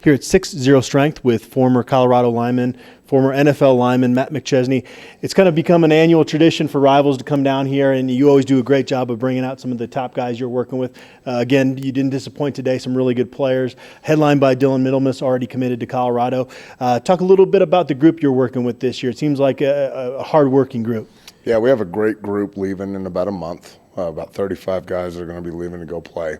here at 6-0 Strength with former Colorado lineman, former NFL lineman Matt McChesney. It's kind of become an annual tradition for Rivals to come down here, and you always do a great job of bringing out some of the top guys you're working with. Again, you didn't disappoint today, some really good players. Headlined by Dillon Middlemiss, already committed to Colorado. Talk a little bit about the group you're working with this year. It seems like a hard-working group. Yeah, we have a great group leaving in about a month. About 35 guys that are going to be leaving to go play.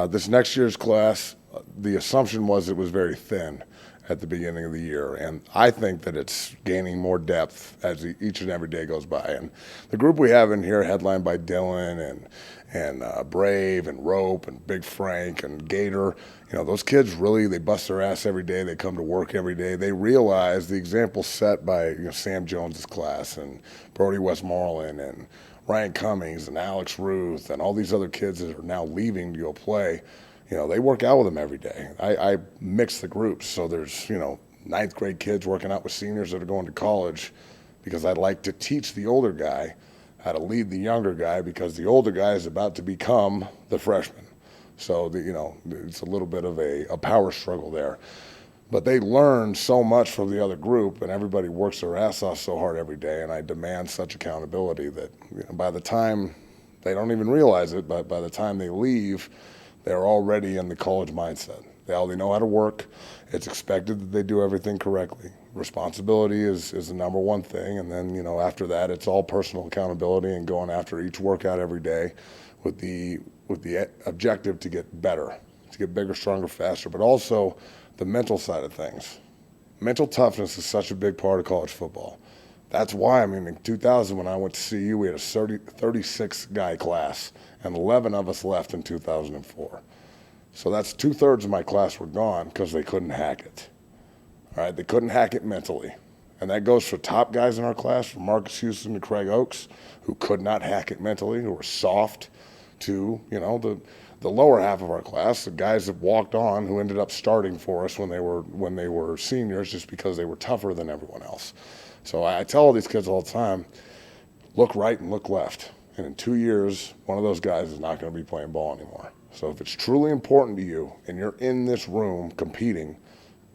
This next year's class, the assumption was it was very thin at the beginning of the year, and I think that it's gaining more depth as each and every day goes by. And the group we have in here, headlined by Dillon and Brave and Rope and Big Frank and Gator, you know, those kids really, they bust their ass every day. They come to work every day. They realize the example set by Sam Jones's class and Brody Westmoreland and Ryan Cummings and Alex Ruth and all these other kids that are now leaving to go play. You know, they work out with them every day. I mix the groups, so there's, ninth grade kids working out with seniors that are going to college, because I like to teach the older guy how to lead the younger guy, because the older guy is about to become the freshman. So, it's a little bit of a power struggle there. But they learn so much from the other group, and everybody works their ass off so hard every day, and I demand such accountability that by the time they don't even realize it, but by the time they leave, they're already in the college mindset. They already know how to work. It's expected that they do everything correctly. Responsibility is the number one thing, and then after that, it's all personal accountability and going after each workout every day with the objective to get better, to get bigger, stronger, faster, but also the mental side of things. Mental toughness is such a big part of college football. That's why, in 2000 when I went to CU, we had a 36-guy class, and 11 of us left in 2004. So that's 2/3 of my class were gone because they couldn't hack it. All right, they couldn't hack it mentally. And that goes for top guys in our class, from Marcus Houston to Craig Oaks, who could not hack it mentally, who were soft, to, the lower half of our class, the guys that walked on, who ended up starting for us when they were seniors, just because they were tougher than everyone else. So I tell all these kids all the time, look right and look left. And in 2 years, one of those guys is not going to be playing ball anymore. So if it's truly important to you and you're in this room competing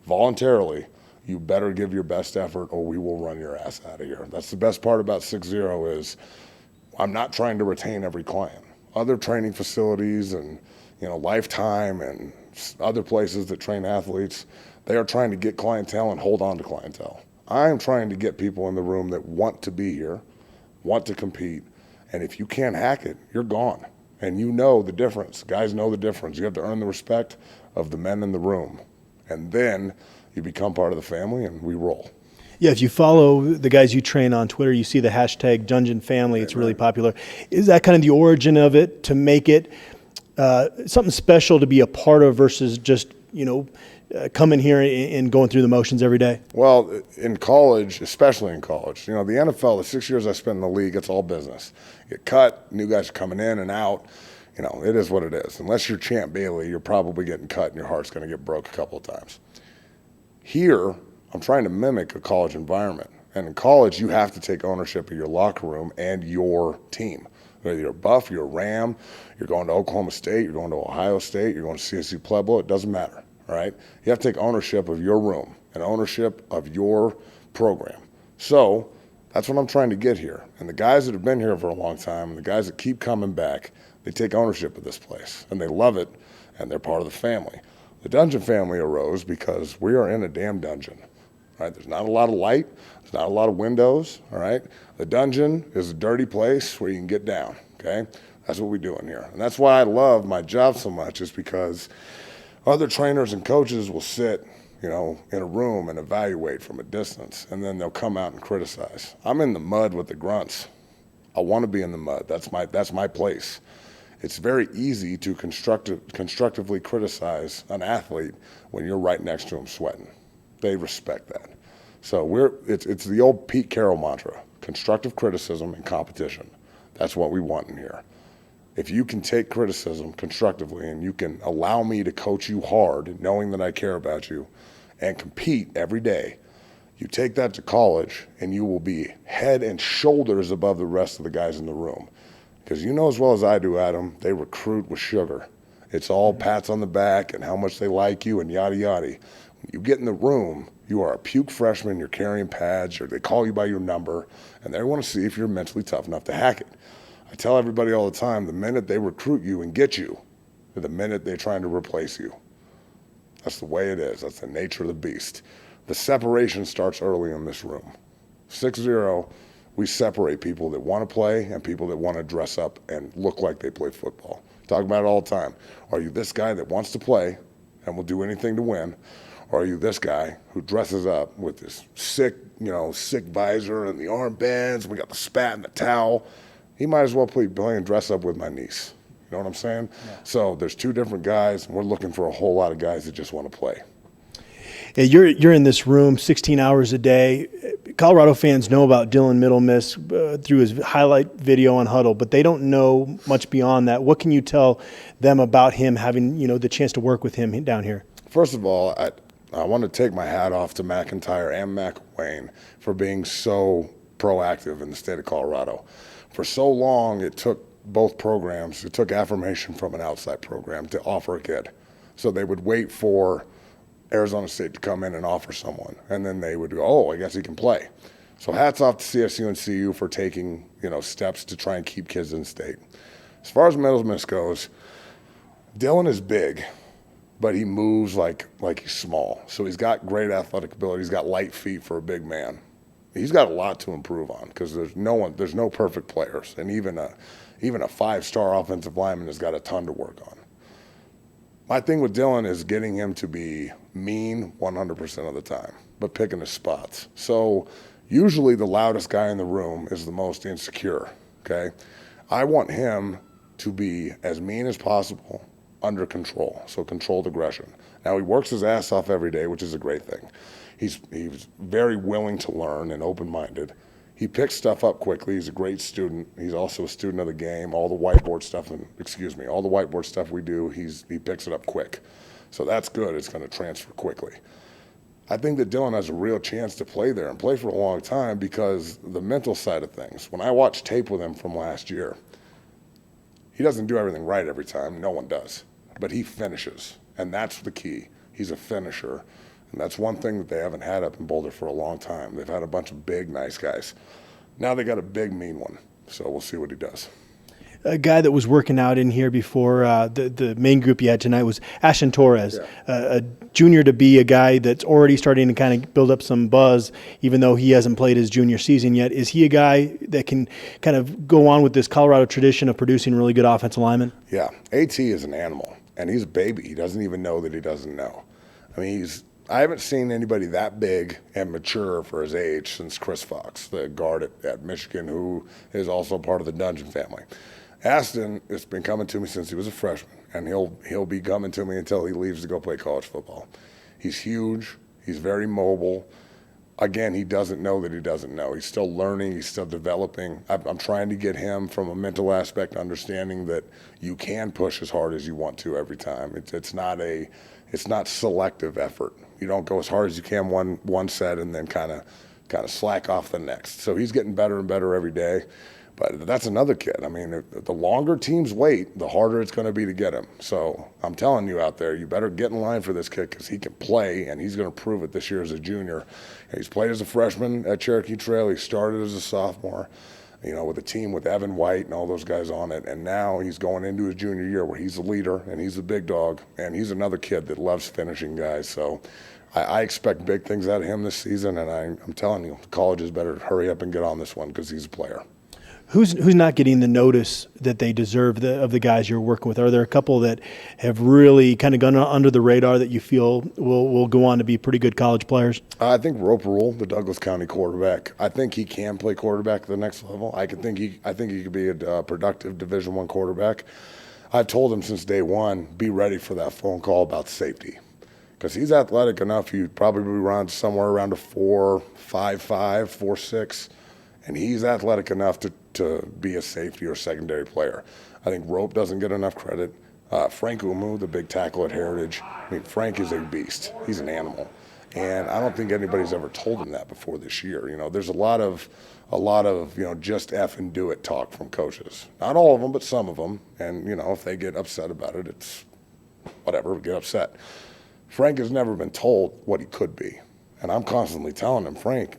voluntarily, you better give your best effort or we will run your ass out of here. That's the best part about 6-0 is I'm not trying to retain every client. Other training facilities and Lifetime and other places that train athletes, they are trying to get clientele and hold on to clientele. I am trying to get people in the room that want to be here, want to compete, and if you can't hack it, you're gone. And you know the difference. Guys know the difference. You have to earn the respect of the men in the room, and then you become part of the family, and we roll. Yeah, if you follow the guys you train on Twitter, you see the hashtag Dungeon Family. It's really popular. Is that kind of the origin of it, to make it something special to be a part of versus just, coming here and going through the motions every day? Well, in college, especially in college, the NFL, the 6 years I spent in the league, it's all business. You get cut, new guys are coming in and out. It is what it is. Unless you're Champ Bailey, you're probably getting cut and your heart's going to get broke a couple of times. Here, I'm trying to mimic a college environment. And in college, you have to take ownership of your locker room and your team. Whether you're a Buff, you're a Ram, you're going to Oklahoma State, you're going to Ohio State, you're going to CSU Pueblo, it doesn't matter, all right? You have to take ownership of your room and ownership of your program. So that's what I'm trying to get here. And the guys that have been here for a long time, and the guys that keep coming back, they take ownership of this place, and they love it, and they're part of the family. The Dungeon Family arose because we are in a damn dungeon. Right? There's not a lot of light. There's not a lot of windows. All right. The dungeon is a dirty place where you can get down. Okay. That's what we do in here. And that's why I love my job so much, is because other trainers and coaches will sit, in a room and evaluate from a distance, and then they'll come out and criticize. I'm in the mud with the grunts. I want to be in the mud. That's my place. It's very easy to constructively criticize an athlete when you're right next to him sweating. They respect that. So it's the old Pete Carroll mantra: constructive criticism and competition. That's what we want in here. If you can take criticism constructively and you can allow me to coach you hard, knowing that I care about you, and compete every day, you take that to college and you will be head and shoulders above the rest of the guys in the room. Because you know as well as I do, Adam, they recruit with sugar. It's all pats on the back and how much they like you and yada yada. When you get in the room, you are a puke freshman, you're carrying pads, or they call you by your number, and they want to see if you're mentally tough enough to hack it. I tell everybody all the time, the minute they recruit you and get you, the minute they're trying to replace you. That's the way it is. That's the nature of the beast. The separation starts early in this room. 6-0, we separate people that want to play and people that want to dress up and look like they play football. Talk about it all the time. Are you this guy that wants to play and will do anything to win? Or are you this guy who dresses up with this sick visor and the armbands? We got the spat and the towel. He might as well play and dress up with my niece. You know what I'm saying? Yeah. So there's two different guys, and we're looking for a whole lot of guys that just want to play. Yeah, you're in this room 16 hours a day. Colorado fans know about Dillon Middlemiss through his highlight video on Huddle, but they don't know much beyond that. What can you tell them about him having the chance to work with him down here? First of all, I want to take my hat off to McIntyre and McWayne for being so proactive in the state of Colorado. For so long, it took both programs, it took affirmation from an outside program to offer a kid. So they would wait for Arizona State to come in and offer someone, and then they would go, oh, I guess he can play. So hats off to CSU and CU for taking steps to try and keep kids in state. As far as Middlemiss goes, Dillon is big, but he moves like he's small. So he's got great athletic ability. He's got light feet for a big man. He's got a lot to improve on because there's no perfect players, and even a 5-star offensive lineman has got a ton to work on. My thing with Dillon is getting him to be mean 100% of the time, but picking his spots. So usually the loudest guy in the room is the most insecure, okay? I want him to be as mean as possible, under control, so controlled aggression. Now, he works his ass off every day, which is a great thing. He's very willing to learn and open-minded. He picks stuff up quickly. He's a great student. He's also a student of the game. All the whiteboard stuff we do, he picks it up quick. So that's good. It's going to transfer quickly. I think that Dillon has a real chance to play there and play for a long time because the mental side of things. When I watch tape with him from last year, he doesn't do everything right every time. No one does. But he finishes, and that's the key. He's a finisher. And that's one thing that they haven't had up in Boulder for a long time. They've had a bunch of big, nice guys. Now they got a big, mean one. So we'll see what he does. A guy that was working out in here before the main group you had tonight was Ashton Torres, a junior to be, a guy that's already starting to kind of build up some buzz, even though he hasn't played his junior season yet. Is he a guy that can kind of go on with this Colorado tradition of producing really good offensive linemen? Yeah, AT is an animal, and he's a baby. He doesn't even know that he doesn't know. I mean, I haven't seen anybody that big and mature for his age since Chris Fox, the guard at Michigan, who is also part of the Dungeon family. Ashton has been coming to me since he was a freshman, and he'll be coming to me until he leaves to go play college football. He's huge. He's very mobile. Again, he doesn't know that he doesn't know. He's still learning. He's still developing. I'm trying to get him from a mental aspect, understanding that you can push as hard as you want to every time. It's not selective effort. You don't go as hard as you can one set and then kind of slack off the next. So he's getting better and better every day. But that's another kid. I mean, the longer teams wait, the harder it's going to be to get him. So I'm telling you out there, you better get in line for this kid because he can play, and he's going to prove it this year as a junior. He's played as a freshman at Cherokee Trail. He started as a sophomore, with a team with Evan White and all those guys on it. And now he's going into his junior year where he's a leader and he's a big dog, and he's another kid that loves finishing guys. So I expect big things out of him this season, and I'm telling you, colleges better hurry up and get on this one because he's a player. Who's not getting the notice that they deserve of the guys you're working with? Are there a couple that have really kind of gone under the radar that you feel will go on to be pretty good college players? I think Rope Rule, the Douglas County quarterback, I think he can play quarterback at the next level. I think he could be a productive Division I quarterback. I've told him since day one, be ready for that phone call about safety. Because he's athletic enough, he'd probably run somewhere around a 4.55, 4.6. And he's athletic enough to be a safety or secondary player. I think Rope doesn't get enough credit. Frank Umu, the big tackle at Heritage, Frank is a beast. He's an animal. And I don't think anybody's ever told him that before this year. There's a lot of just F and do it talk from coaches. Not all of them, but some of them. And, if they get upset about it, whatever, get upset. Frank has never been told what he could be. And I'm constantly telling him, Frank,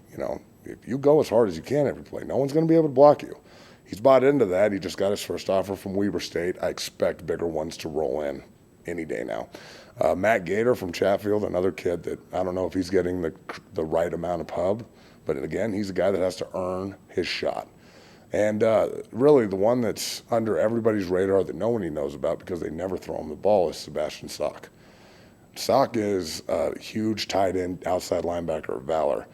if you go as hard as you can every play, no one's going to be able to block you. He's bought into that. He just got his first offer from Weber State. I expect bigger ones to roll in any day now. Matt Gator from Chatfield, another kid that I don't know if he's getting the right amount of pub, but again, he's a guy that has to earn his shot. And really the one that's under everybody's radar that nobody knows about because they never throw him the ball is Sebastian Sock. Sock is a huge tight end outside linebacker of Valor.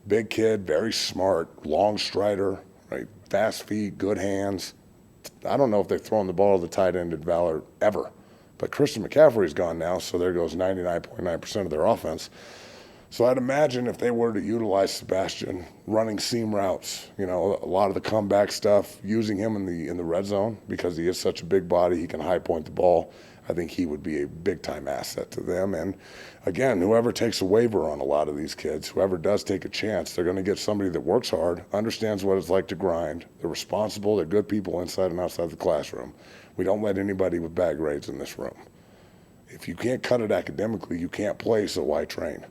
Big kid, very smart, long strider, right? Fast feet, good hands. I don't know if they've thrown the ball to the tight end at Valor ever. But Christian McCaffrey's gone now, so there goes 99.9% of their offense. So I'd imagine if they were to utilize Sebastian running seam routes, a lot of the comeback stuff, using him in the red zone because he is such a big body, he can high point the ball. I think he would be a big-time asset to them. And, again, whoever takes a waiver on a lot of these kids, whoever does take a chance, they're going to get somebody that works hard, understands what it's like to grind. They're responsible. They're good people inside and outside the classroom. We don't let anybody with bad grades in this room. If you can't cut it academically, you can't play, so why train?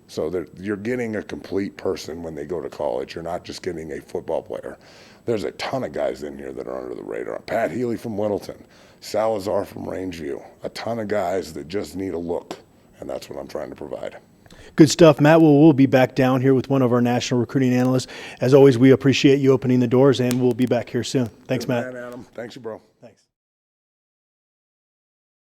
So you're getting a complete person when they go to college. You're not just getting a football player. There's a ton of guys in here that are under the radar. Pat Healy from Littleton, Salazar from Rangeview, a ton of guys that just need a look, and that's what I'm trying to provide. Good stuff, Matt. Well, we'll be back down here with one of our national recruiting analysts. As always, we appreciate you opening the doors, and we'll be back here soon. Thanks, Matt. Man, Adam. Thanks, you, bro. Thanks.